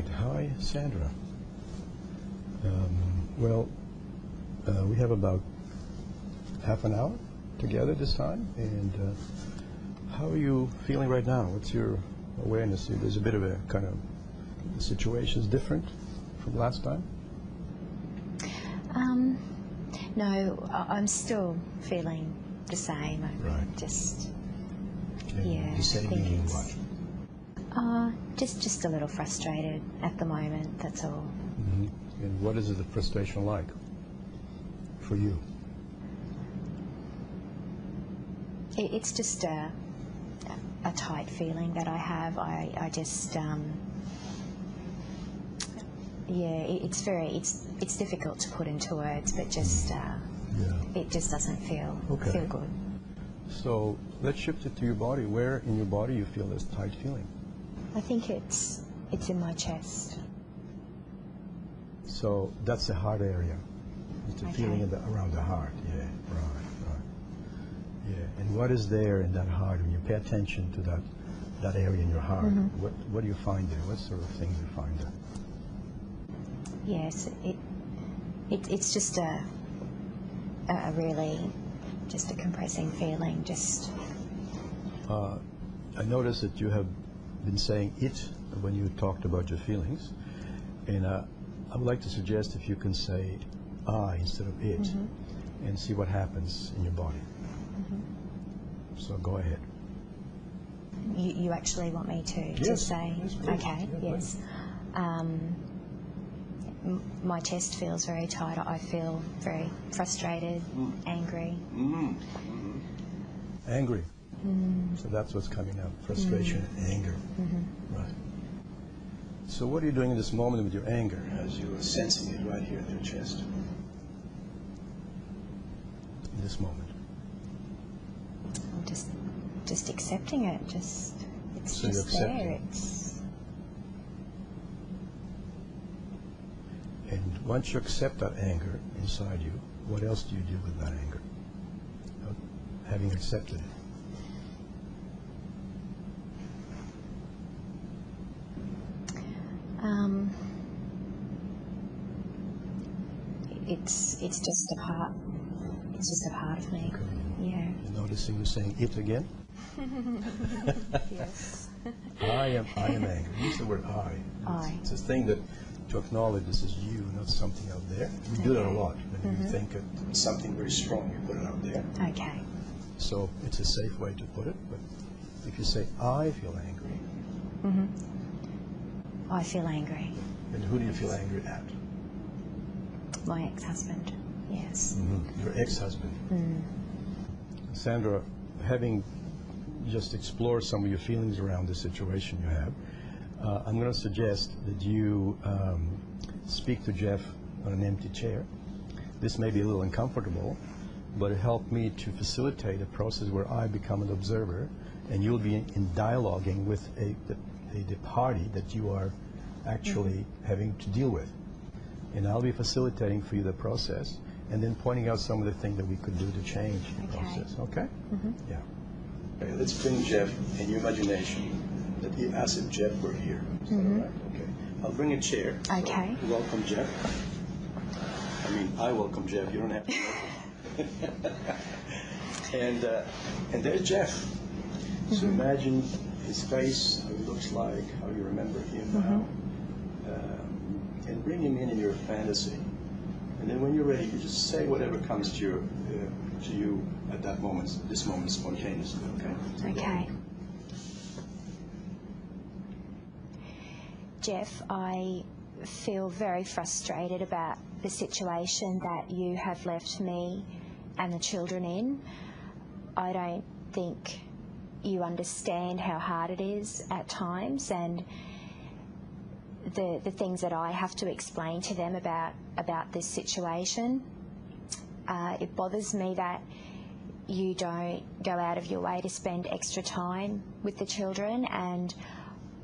right. Hi, Sandra. We have about half an hour together this time, and how are you feeling right now? What's your awareness? There's a bit of a kind of, the situation's different from last time? No, I'm still feeling the same. Right. Just, And yeah. the same meaning what? Just a little frustrated at the moment, that's all. Mm-hmm. And what is the frustration like for you? It's just a tight feeling that I have. I just, it's difficult to put into words, but just, it just doesn't feel good. So let's shift it to your body. Where in your body you feel this tight feeling? I think it's in my chest. So that's the heart area. It's the feeling around the heart. Yeah, right. Yeah, and what is there in that heart when you pay attention to that area in your heart? Mm-hmm. What do you find there? What sort of things do you find there? Yes, it's just a really just a compressing feeling. Just. I noticed that you have been saying it when you talked about your feelings, and I would like to suggest if you can say I instead of it, and see what happens in your body. So go ahead. You actually want me to say? Yes, okay, yeah, yes. My chest feels very tight. I feel very frustrated, angry. Angry. So that's what's coming up, frustration and anger. Right. So what are you doing in this moment with your anger as you're sensing it right here in your chest? In this moment. I'm just accepting it. It's so just there. And once you accept that anger inside you, what else do you do with that anger? Having accepted it. It's just a part. It's just a part of me. Okay. Yeah. You're noticing you're saying it again? Yes. I am angry. Use the word I. It's a thing that to acknowledge this is you, not something out there. We do that a lot. When you think of something very strong, you put it out there. Okay. So it's a safe way to put it. But if you say I feel angry. I feel angry. And who do you feel angry at? My ex-husband. Yes. Your ex-husband. Sandra, having just explored some of your feelings around the situation you have, I'm going to suggest that you speak to Jeff on an empty chair. This may be a little uncomfortable, but it helped me to facilitate a process where I become an observer, and you'll be in dialoguing with the party that you are actually having to deal with. And I'll be facilitating for you the process, and then pointing out some of the things that we could do to change the process. Okay? Yeah. Okay, let's bring Jeff in your imagination that as if Jeff were here. Is that all right? Okay. I'll bring a chair. Okay. So welcome, Jeff. I welcome Jeff. You don't have to welcome. And there's Jeff. So imagine his face, how he looks like, how you remember him now. And bring him in your fantasy. And then when you're ready, you just say whatever comes to you at that moment, this moment spontaneously, okay? Okay. Jeff, I feel very frustrated about the situation that you have left me and the children in. I don't think you understand how hard it is at times, and the things that I have to explain to them about this situation. It bothers me that you don't go out of your way to spend extra time with the children, and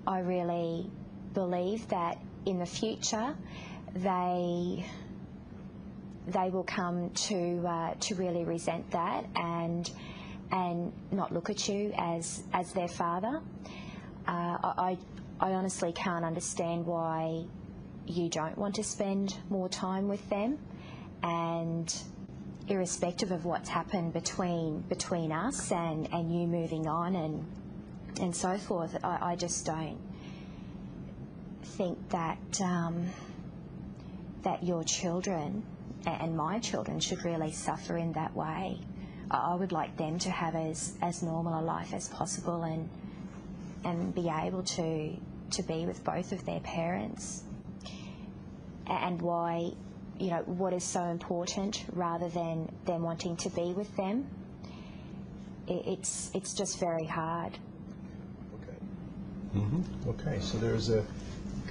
I really believe that in the future they will come to really resent that and not look at you as their father. I honestly can't understand why you don't want to spend more time with them, and irrespective of what's happened between us and you moving on and so forth, I just don't think that that your children and my children should really suffer in that way. I would like them to have as normal a life as possible and be able to be with both of their parents. And why, you know, what is so important rather than them wanting to be with them, it's just very hard. Okay. Mm-hmm. Okay, so there's a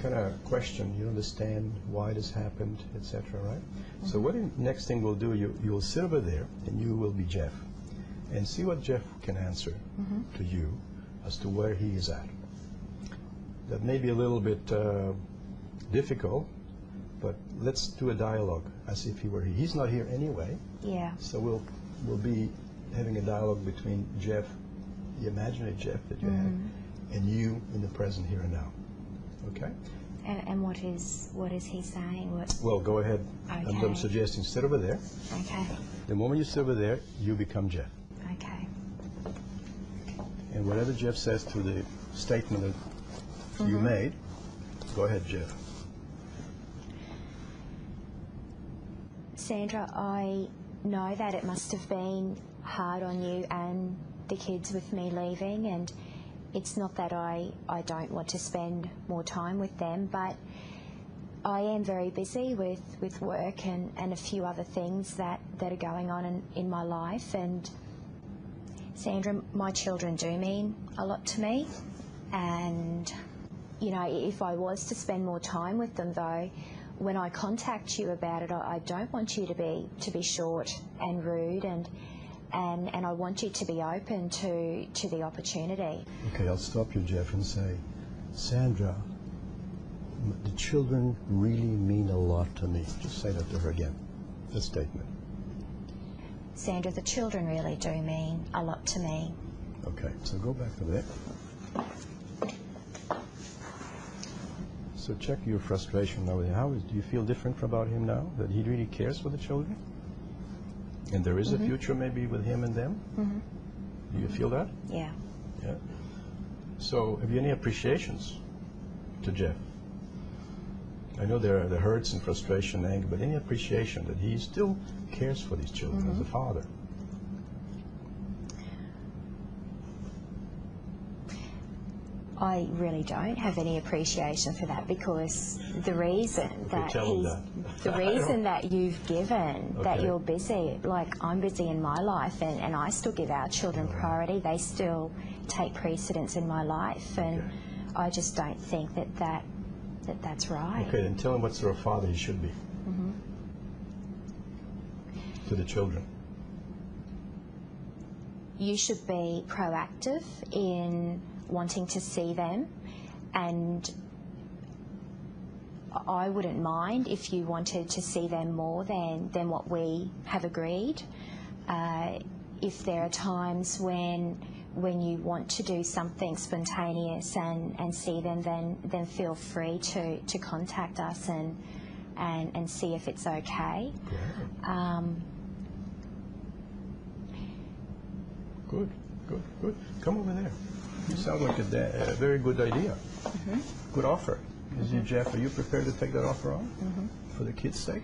kind of question, you understand why this happened, etc., right? Mm-hmm. So what next thing we'll do, you'll sit over there and you will be Jeff and see what Jeff can answer mm-hmm. to you as to where he is at. That may be a little bit difficult, but let's do a dialogue as if he were here. He's not here anyway. Yeah. So we'll be having a dialogue between Jeff, the imaginary Jeff that you mm-hmm. have, and you in the present here and now. Okay? And what is he saying? Well, go ahead. Okay. I'm suggesting sit over there. Okay. The moment you sit over there, you become Jeff. Okay. And whatever Jeff says to the statement that mm-hmm. you made, go ahead, Jeff. Sandra, I know that it must have been hard on you and the kids with me leaving, and it's not that I don't want to spend more time with them, but I am very busy with work and a few other things that are going on in my life. And Sandra, my children do mean a lot to me, and you know, if I was to spend more time with them, though, when I contact you about it, I don't want you to be short and rude, and I want you to be open to the opportunity. Okay, I'll stop you, Jeff, and say, Sandra, the children really mean a lot to me. Just say that to her again, the statement. Sandra, the children really do mean a lot to me. Okay, so go back to that. So check your frustration now. Do you feel different about him now, that he really cares for the children? And there is mm-hmm. a future maybe with him and them? Mm-hmm. Do you feel that? Yeah. Yeah. So have you any appreciations to Jeff? I know there are the hurts and frustration, anger, but any appreciation that he still cares for these children mm-hmm. as a father? I really don't have any appreciation for that, because the reason that you've given okay. that you're busy, like I'm busy in my life, and I still give our children priority. They still take precedence in my life, and okay. I just don't think that's right. Okay, then tell him what sort of father he should be mm-hmm. to the children. You should be proactive in wanting to see them, and I wouldn't mind if you wanted to see them more than what we have agreed. If there are times when you want to do something spontaneous and see them, then feel free to contact us and see if it's okay. Good. Come over there. You sound like a very good idea. Mm-hmm. Good offer. Is you, Jeff, are you prepared to take that offer on mm-hmm. for the kids' sake?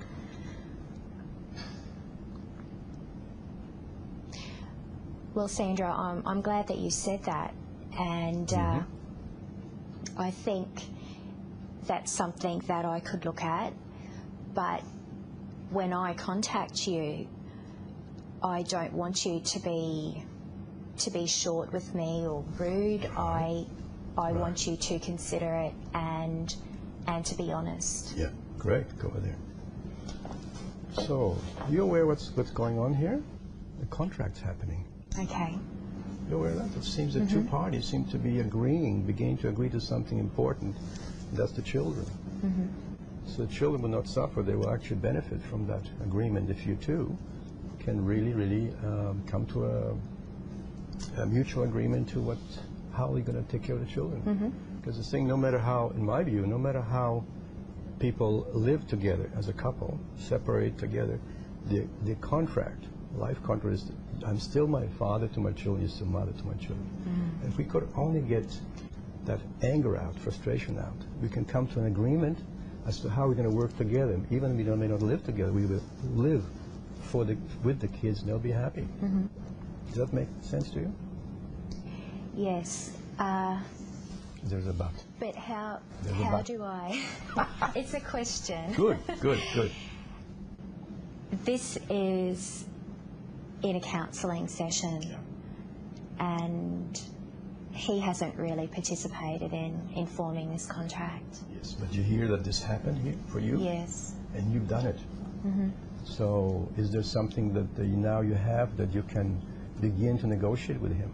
Well, Sandra, I'm glad that you said that, and mm-hmm. I think that's something that I could look at, but when I contact you, I don't want you to be short with me or rude. I want you to consider it and to be honest. Yeah, great. Go over there. So, you aware what's going on here? The contract's happening. Okay. You aware of that? It seems that mm-hmm. two parties seem to be beginning to agree to something important. And that's the children. Mm-hmm. So the children will not suffer. They will actually benefit from that agreement if you two can really come to a mutual agreement to how you're going to take care of the children. Mm-hmm. Because the thing, no matter how, in my view, no matter how people live together as a couple, separate together, the contract, life contract is, I'm still my father to my children, you're still mother to my children. Mm. If we could only get that anger out, frustration out, we can come to an agreement as to how we're going to work together. Even if we may not live together, we will live with the kids and they'll be happy. Mm-hmm. Does that make sense to you? Yes. There's a but. But how but. do I? It's a question. Good. This is in a counselling session, and he hasn't really participated in forming this contract. Yes, but you hear that this happened here for you? Yes. And you've done it. Mm-hmm. So is there something that now you have that you can begin to negotiate with him,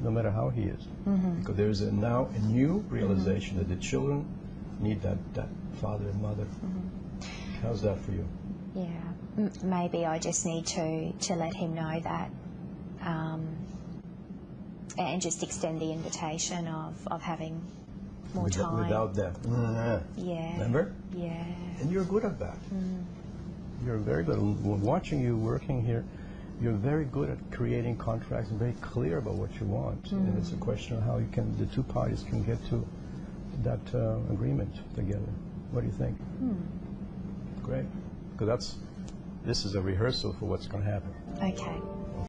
no matter how he is? Mm-hmm. Because there's now a new realization that the children need that father and mother. Mm-hmm. How's that for you? Yeah. Maybe I just need to let him know that, and just extend the invitation of having more time. Without that. Yeah. Remember? Yeah. And you're good at that. Mm. You're very good. Watching you working here, you're very good at creating contracts and very clear about what you want. Mm. And it's a question of how the two parties can get to that agreement together. What do you think? Mm. Great. Because this is a rehearsal for what's going to happen. Okay.